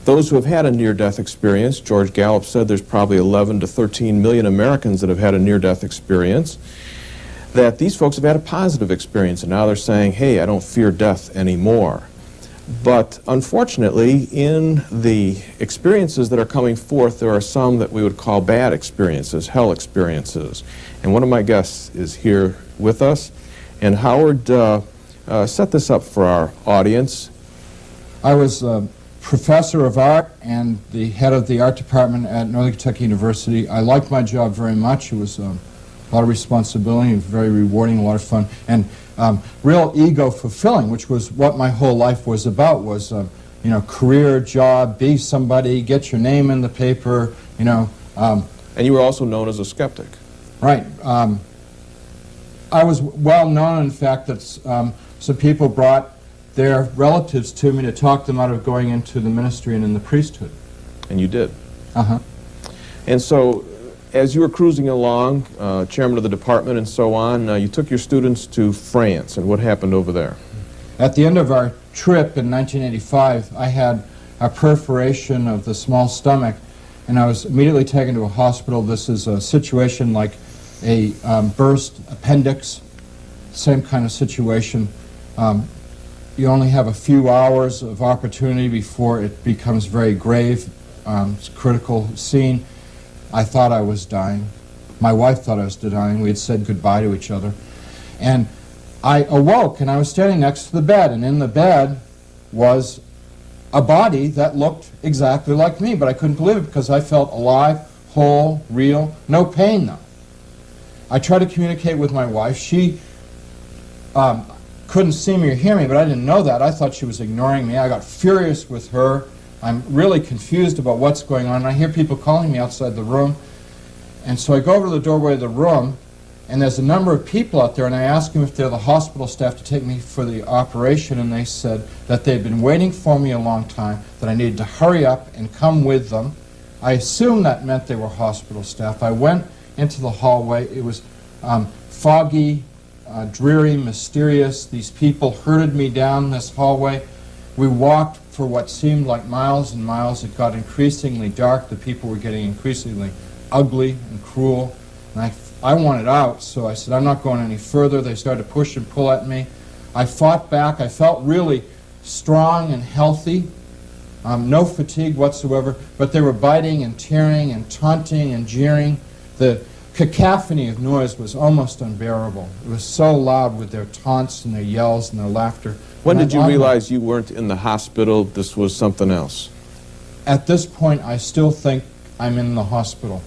those who have had a near-death experience, George Gallup said there's probably 11 to 13 million Americans that have had a near-death experience, that these folks have had a positive experience, and now they're saying, hey, I don't fear death anymore. But unfortunately, in the experiences that are coming forth, there are some that we would call bad experiences, hell experiences. And one of my guests is here with us. And Howard, set this up for our audience. I was a professor of art and the head of the art department at Northern Kentucky University. I liked my job very much. It was a lot of responsibility, very rewarding, a lot of fun, and real ego fulfilling, which was what my whole life was about, was, you know, career, job, be somebody, get your name in the paper, you know. And you were also known as a skeptic. Right. I was well known, in fact, that some people brought their relatives to me to talk them out of going into the ministry and in the priesthood. And you did. Uh-huh. And so, as you were cruising along, chairman of the department and so on, you took your students to France, and what happened over there? At the end of our trip in 1985, I had a perforation of the small stomach, and I was immediately taken to a hospital. This is a situation like a burst appendix, same kind of situation. You only have a few hours of opportunity before it becomes very grave. It's a critical scene. I thought I was dying. My wife thought I was dying. We had said goodbye to each other. And I awoke, and I was standing next to the bed, and in the bed was a body that looked exactly like me, but I couldn't believe it because I felt alive, whole, real, no pain though. I tried to communicate with my wife. She couldn't see me or hear me, but I didn't know that. I thought she was ignoring me. I got furious with her. I'm really confused about what's going on. I hear people calling me outside the room. And so I go over to the doorway of the room, and there's a number of people out there, and I ask them if they're the hospital staff to take me for the operation, and they said that they'd been waiting for me a long time, that I needed to hurry up and come with them. I assumed that meant they were hospital staff. I went into the hallway. It was foggy, dreary, mysterious. These people herded me down this hallway. We walked for what seemed like miles and miles. It got increasingly dark. The people were getting increasingly ugly and cruel. And I wanted out, so I said, I'm not going any further. They started to push and pull at me. I fought back. I felt really strong and healthy, no fatigue whatsoever, but they were biting and tearing and taunting and jeering. The cacophony of noise was almost unbearable. It was so loud with their taunts and their yells and their laughter. When did you realize you weren't in the hospital, this was something else? At this point, I still think I'm in the hospital.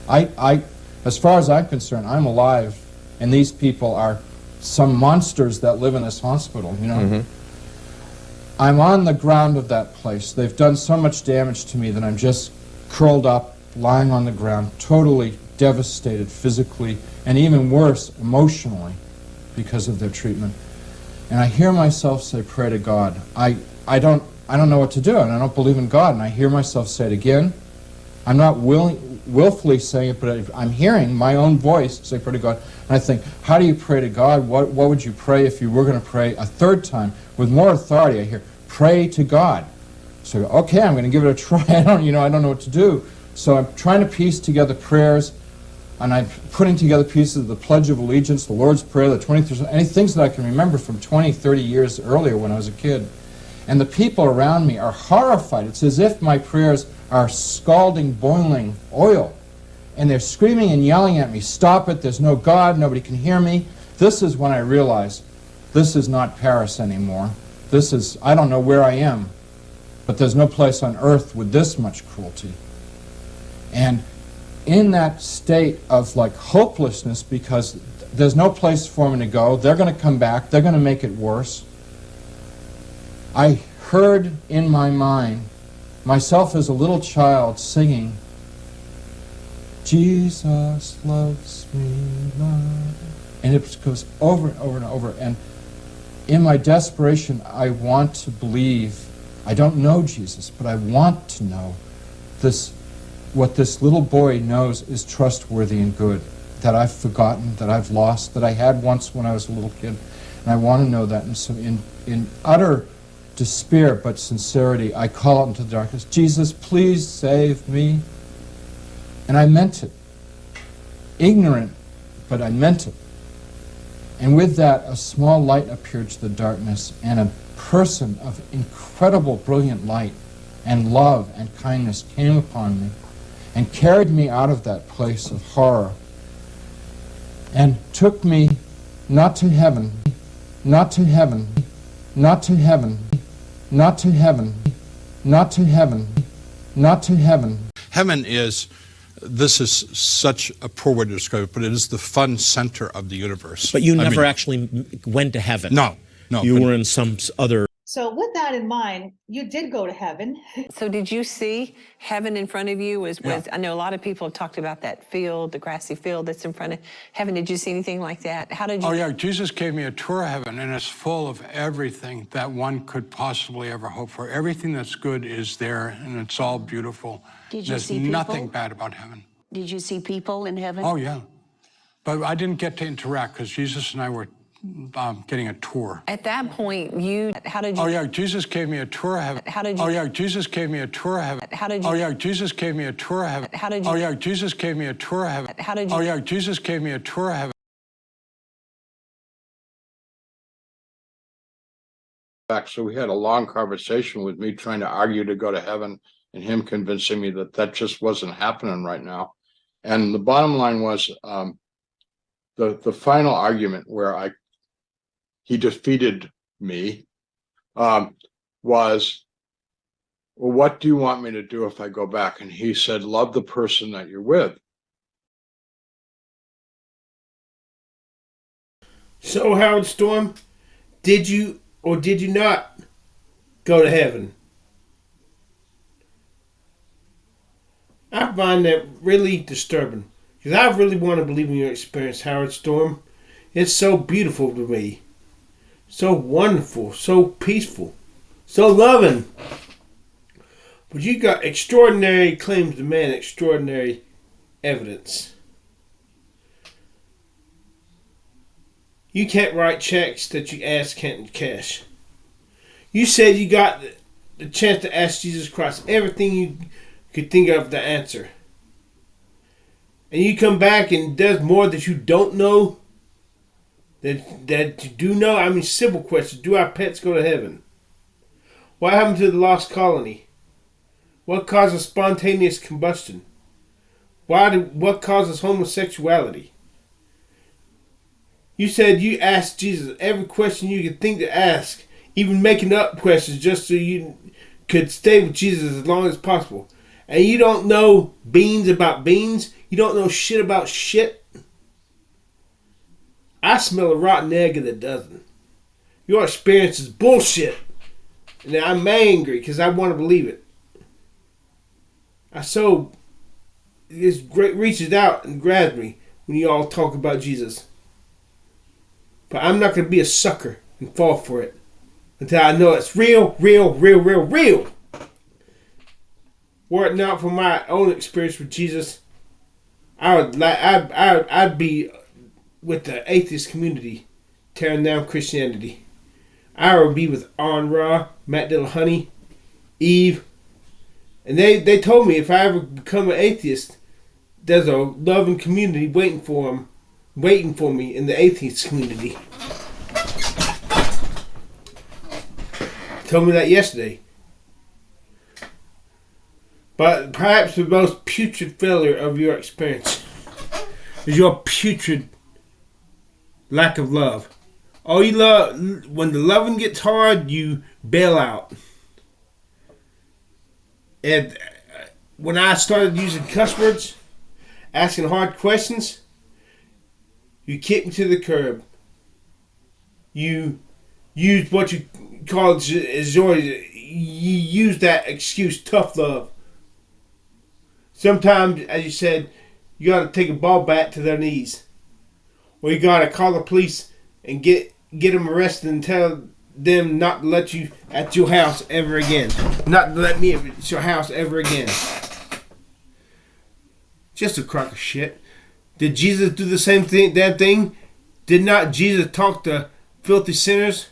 As far as I'm concerned, I'm alive, and these people are some monsters that live in this hospital, you know? Mm-hmm. I'm on the ground of that place. They've done so much damage to me that I'm just curled up, lying on the ground, totally devastated physically, and even worse, emotionally, because of their treatment. And I hear myself say, pray to God. I don't know what to do, and I don't believe in God, and I hear myself say it again. I'm not willfully saying it, but I'm hearing my own voice say, pray to God. And I think, how do you pray to God? What would you pray if you were going to pray a third time? With more authority, I hear, pray to God. So, okay, I'm going to give it a try. I don't know what to do. So I'm trying to piece together prayers, and I'm putting together pieces of the Pledge of Allegiance, the Lord's Prayer, the 23rd, any things that I can remember from 20, 30 years earlier when I was a kid. And the people around me are horrified. It's as if my prayers are scalding, boiling oil. And they're screaming and yelling at me, stop it, there's no God, nobody can hear me. This is when I realize this is not Paris anymore. This is, I don't know where I am, but there's no place on earth with this much cruelty. And in that state of like hopelessness, because there's no place for me to go, they're going to come back, they're going to make it worse, I heard in my mind myself as a little child singing, Jesus loves me, love. And it goes over and over and over. And in my desperation, I want to believe, I don't know Jesus, but I want to know this. What this little boy knows is trustworthy and good, that I've forgotten, that I've lost, that I had once when I was a little kid. And I want to know that. And so in utter despair but sincerity, I call out into the darkness, Jesus, please save me. And I meant it. Ignorant, but I meant it. And with that, a small light appeared to the darkness, and a person of incredible brilliant light and love and kindness came upon me and carried me out of that place of horror and took me not to heaven, not to heaven, not to heaven, not to heaven, not to heaven, not to heaven. Heaven is, this is such a poor way to describe it, but it is the fun center of the universe. But you never actually went to heaven. No. You were in some other... So with that in mind, you did go to heaven. So did you see heaven in front of you? Yeah. I know a lot of people have talked about that field, the grassy field that's in front of heaven. Did you see anything like that? How did you... Oh, yeah, Jesus gave me a tour of heaven, and it's full of everything that one could possibly ever hope for. Everything that's good is there, and it's all beautiful. Did you There's see people? nothing bad about heaven. Did you see people in heaven? Oh, yeah. But I didn't get to interact because Jesus and I were getting a tour. At that point, how did you... Oh, yeah, Jesus gave me a tour of heaven. How did you... Oh, yeah, Jesus gave me a tour of heaven. How did you... Oh, yeah, Jesus gave me a tour of heaven. How did you... Oh, yeah, Jesus gave me a tour of heaven. How did you... Oh, yeah, Jesus gave me a tour of heaven. So we had a long conversation with me trying to argue to go to heaven and him convincing me that that just wasn't happening right now. And the bottom line was the final argument where he defeated me was, well, what do you want me to do if I go back? And he said, love the person that you're with. So, Howard Storm, did you or did you not go to heaven? I find that really disturbing because I really want to believe in your experience, Howard Storm. It's so beautiful to me, so wonderful, so peaceful, so loving. But you got extraordinary claims to man, extraordinary evidence. You can't write checks that you ask can't cash. You said you got the chance to ask Jesus Christ everything you could think of the answer. And you come back and there's more that you don't know that you do know. I mean, simple questions. Do our pets go to heaven? What happened to the lost colony? What causes spontaneous combustion? What causes homosexuality? You said you asked Jesus every question you could think to ask, even making up questions just so you could stay with Jesus as long as possible. And you don't know beans about beans. You don't know shit about shit. I smell a rotten egg in a dozen. Your experience is bullshit. And I'm angry because I want to believe it. It reaches out and grabs me when you all talk about Jesus. But I'm not going to be a sucker and fall for it until I know it's real, real, real, real, real. Were it not for my own experience with Jesus, I'd be with the atheist community tearing down Christianity. I would be with Arn Ra, Matt Dillahunty, Eve, and they told me if I ever become an atheist, there's a loving community waiting for me in the atheist community. Told me that yesterday. But perhaps the most putrid failure of your experience is your putrid lack of love. Oh, you love when the loving gets hard, you bail out. And when I started using cuss words, asking hard questions, you kicked me to the curb. You used what you call you use that excuse, tough love. Sometimes, as you said, you got to take a ball bat to their knees, or you got to call the police and get them arrested and tell them not to let you at your house ever again. Not to let me at your house ever again. Just a crock of shit. Did Jesus do the same damn thing? Did not Jesus talk to filthy sinners?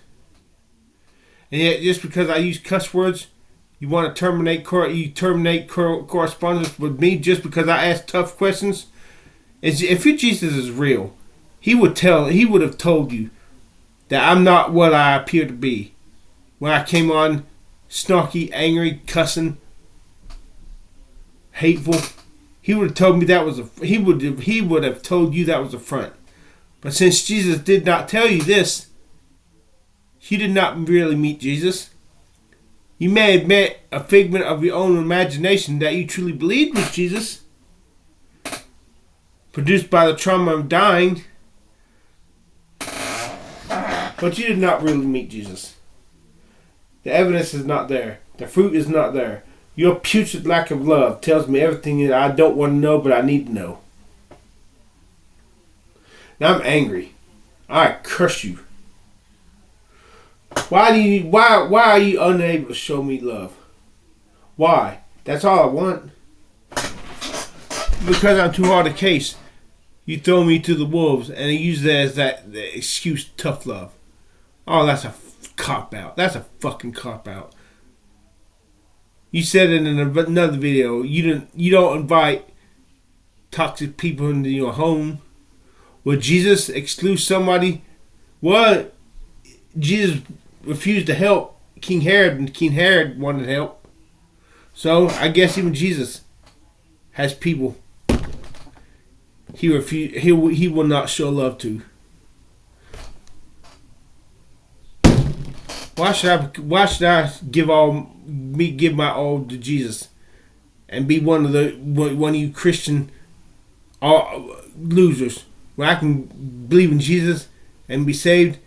And yet, just because I use cuss words, you want to terminate correspondence with me just because I ask tough questions? If your Jesus is real, he would have told you that I'm not what I appear to be. When I came on snarky, angry, cussing, hateful, he would have told me that was he would have told you that was a front. But since Jesus did not tell you this, you did not really meet Jesus. You may have met a figment of your own imagination that you truly believed was Jesus, produced by the trauma of dying. But you did not really meet Jesus. The evidence is not there. The fruit is not there. Your putrid lack of love tells me everything that I don't want to know, but I need to know. Now I'm angry. I curse you. Why are you unable to show me love? Why? That's all I want. Because I'm too hard a case. You throw me to the wolves and you use that as the excuse, tough love. Oh, that's a cop-out. That's a fucking cop-out. You said it in another video. You don't invite toxic people into your home. Would Jesus exclude somebody? Well, Jesus refused to help King Herod, and King Herod wanted help. So I guess even Jesus has people he will not show love to. Why should I give my all to Jesus and be one of you Christian losers when I can believe in Jesus and be saved,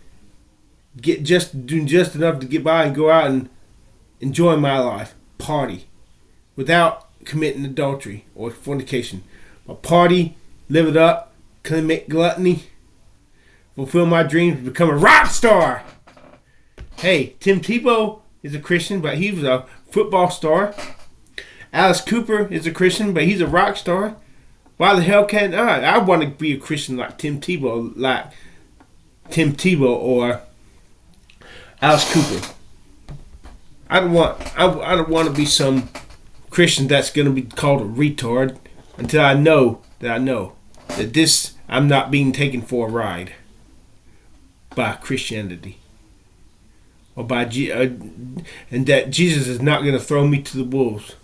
do just enough to get by and go out and enjoy my life, party, without committing adultery or fornication. But party, live it up, commit gluttony, fulfill my dreams, become a rock star. Hey, Tim Tebow is a Christian, but he was a football star. Alice Cooper is a Christian, but he's a rock star. Why the hell can't I? I want to be a Christian like Tim Tebow or Alice Cooper. I don't want to be some Christian that's going to be called a retard until I know that this I'm not being taken for a ride by Christianity. Or by and that Jesus is not going to throw me to the wolves.